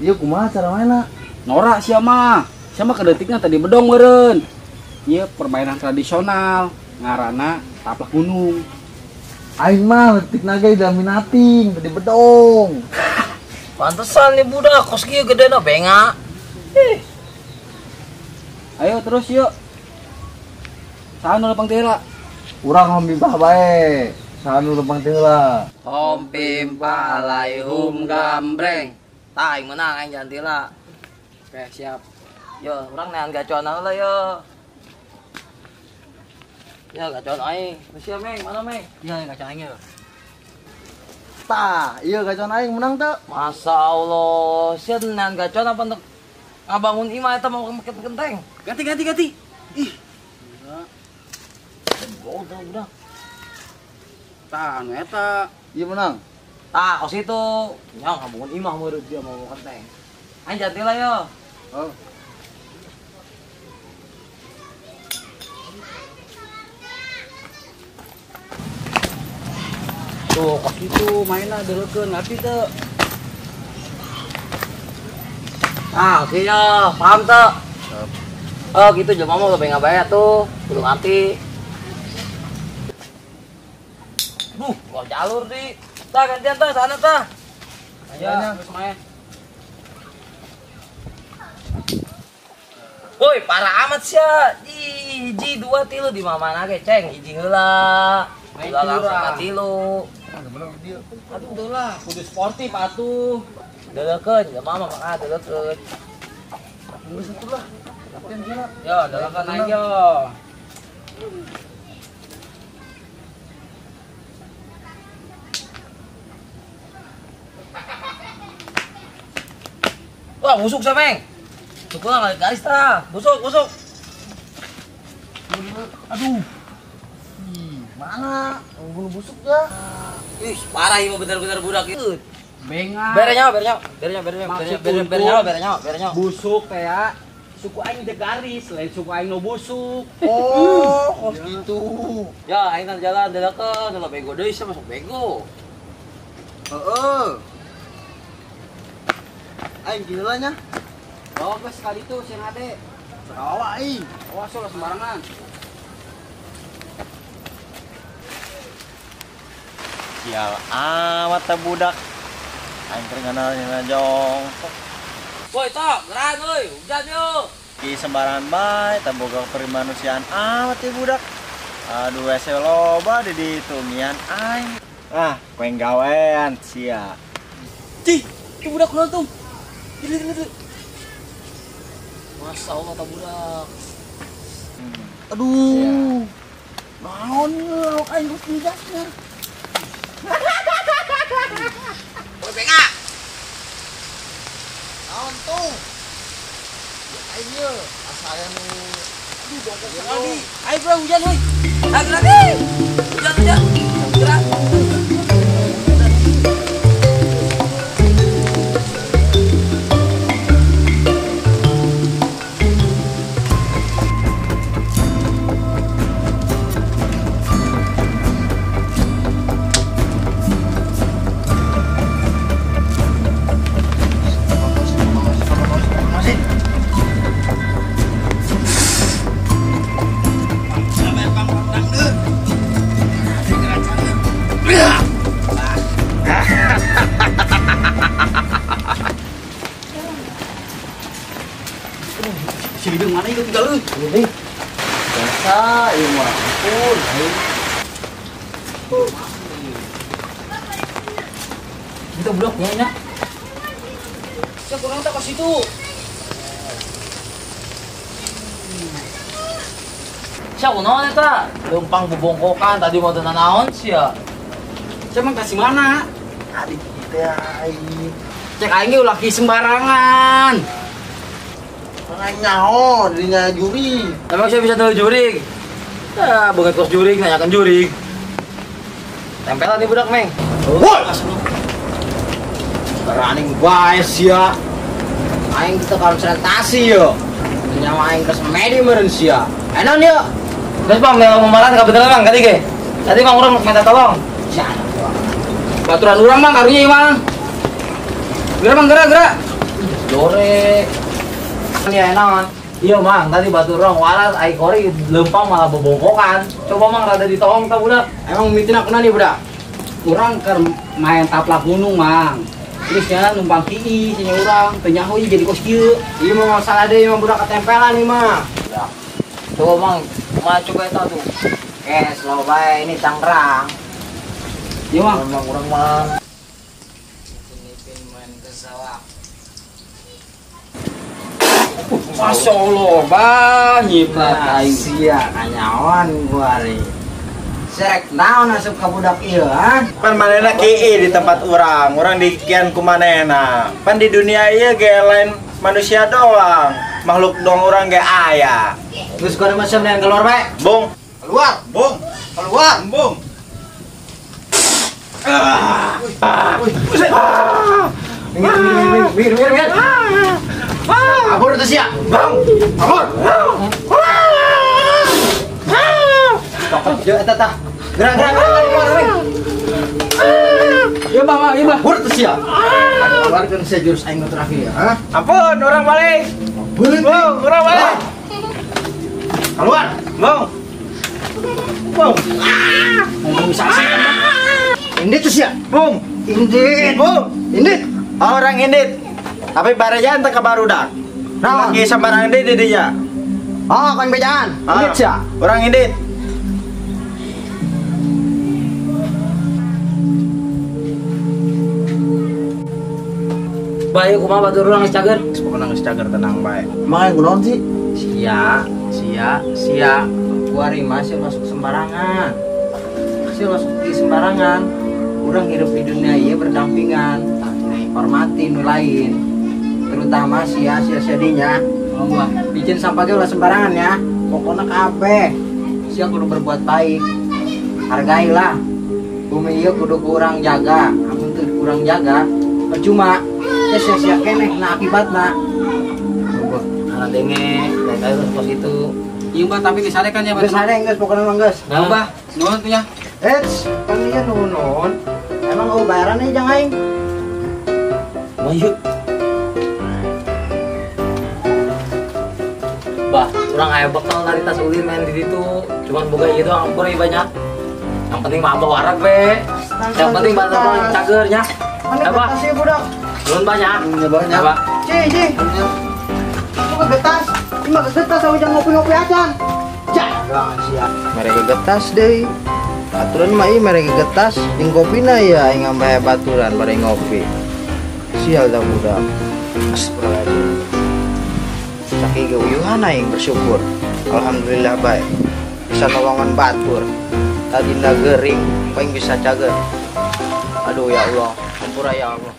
Iya kumaha cara mainna? Norak siapa kedetiknya tadi bedong meureun. Iya permainan tradisional ngaranna taplak gunung. Aing mah letik naga dilaminating tadi bedong. Pantesan nih budak kos kieu gedena benga. Ayo terus yuk. Saha nu lempang tira? Urang homimpah bae. Saha nu lempang teulah. Hom pimpa laihum gambreng. Tah aing menang aing jantila. Oke, siap. Yo, urang nean gacona heula yo. Ya gacona aing. Siap Meng, mana Meng? Iya, gacon aing yuk. Tah, iya gacon aing menang teu. Masa Allah, sia nean gacona apa untuk ngabangun imah eta mau make genteng. Ganti. Ih, Udah, udah. tah anu eta. Iya menang. Tah, kos itu. Nya ngabangun imah meureun dia mau genteng. Aing jantila yo. Oh. Tuh, kos itu mainna deurekeun ngerti teu? Ah, oke ya, paham tuh. Oh gitu jelema mah lebih ngabayar tuh, kudu ngerti. Duh, gua jalur di. Tah gantian tah sana tah. Ayo, terus main. Woi, parah amat sia. Hiji 2 3 di mana ge, Ceng? Hiji heula. Main Heula langsung curang. ka 3. Aduh, udah lah, kudu sportif atuh. Deulekeun, jelema mah maka deulekeun. Geus atuh lah. Latihan kira. Yo, deulekeun aja. Wah, busuk sa, Meng. Busuk lah, garis ta. Busuk. Aduh. Ih, mana? Bulu busuk ya. Ih, parah ini bener-bener budak itu. Benga. Berenya. Maksud Berenya. Busuk teh ya. Suku aing teh garis, lain suku aing nu busuk. Oh, kos gitu. Ya, aing kan jalan deulekeun, kalau bego deui sih masuk bego. Heeh. Aing gila nya. Oh, geus sekali tuh sing ade. Salah aing. Awas lo sembarangan. Sial amat teh budak. Aing teh nganalnya jong. Woi, tok, geran euy, hujan yuk. Ki sembarangan bae teh boga perimanusiaan amat teh budak. Aduh ese loba di ditu mian aing. Ah, koeng gawean sia. Cih, itu budak kunaon tuh? Lihat. Masya Allah, tak budak. Aduh. Naon lu aing geus dijasnya. Woi, benga. Naon tuh? Aing ye asal nu aduh bongkok Aldi, ayo bro hujan woi. Gerak nih. Hujan. Gerak. Si Lidung mana itu tinggal lu? ini. Biasa ieu mah ampun aing. Kita budak nya. Saya kurang tak ke situ. Siapa naon eta? Lempang bubongkokan tadi mau tenan naon sia. Saya emang kasih mana? Adik kita aing. Cek aing ge ulah ki sembarangan. Aing nyaho dirinya juri. Emang saya bisa tahu jurig? Ah, bukan kos jurig, nanyakan jurig. Tempelan nih budak, Meng. Woi. Running bae sia. Aing kita konsentrasi yo. Nyawa aing ke semedi meureun sia. Enak nih yo. Terus Bang, mau malan kebetulan Bang, tadi ge. Tadi Bang urang minta tolong. Baturan urang Bang karunya ieu Bang. Gerak Bang, gerak. jore. Ini enak. Iya mang, tadi baturang waras ai kori lempang malah bebongkokan. Coba mang rada ditolong ta budak. Emang mitina kena nih budak. Kurang ke main taplak gunung mang. Terusnya numpang kii, sini orang, tenyahui jadi kos kieu. Iya mah masalah deh emang budak ketempelan nih mah. Coba mang, coba itu tuh. Slow bae ini Tangerang. Iya mang. Kurang mang. Ini main ke sawah. Masya Allah, banyak aing. Sia kanyawan gua nih. Serek naon asup ka budak ieu ha? Pan manehna kieu di tempat urang dikian ku manehna. Pan di dunia ieu ge lain manusia doang. Makhluk doang urang ge aya. Terus gua masuk yang keluar bae. Bung, Keluar. bung, Keluar. bung. Minggir. Kabur tuh sia. Bang, Kabur. Yo eta tah. Gerak. Iya bang, iya bang. Kabur tuh sia. Keluarkan saya jurus aing terakhir ya. Ha? ampun, orang balik. Beureut. Bung, orang balik. Keluar. Bung. Bung. Mobilisasi kan bang. Ini tuh sia. Bung. Indit. Bung. Indit. Orang indit. Tapi barajan teh ka barudak. Naon? Lagi sambarang indit di dinya. Oh, kan bejaan. Indit sia. Orang indit. Bayu kumaha batur urang geus cager? Pokoknya geus cager tenang bae. Makanya kunaon sih? Sia. Kuari masih masuk sembarangan. Masih masuk di sembarangan. Urang hidup di dunia ieu berdampingan. Hormati nu lain. Terutama sia dinya. Wah, bikin sampah ge ulah sembarangan ya. Pokoknya kabeh. Sia kudu berbuat baik. Hargailah. Bumi ieu kudu kurang jaga. Amun teu kurang jaga, percuma. Ya sia-sia keneh na akibatna. Ana denge, kayak terus itu. Iya bang, tapi disarekan ya bang. Geus ada geus pokoknya mah geus. Nah, bang, nuhun tuh ya. Kan dia nuhun. Emang oh bayaran nih jang aing. Bayu. Bah, urang aya bekal dari tas ulin main di situ. Cuman boga ieu doang ampun banyak. Yang penting mah bawa warak be. Yang penting bantu cagernya. Apa? Kasih budak. Belum banyak. Banyak pak. Ci. Itu getas. Ini mah getas aja ngopi-ngopi aja. Jangan siap. Mereka getas deh. Aturan mah ieu mereka getas, jeung kopina ya aing ambahe baturan bare ngopi. Sial dah budak. Astagfirullahaladzim. Saking uyuhan aing bersyukur. Alhamdulillah baik. Bisa nolongan batur. Tadi gering, paling bisa cager. Aduh ya Allah, ampura ya Allah.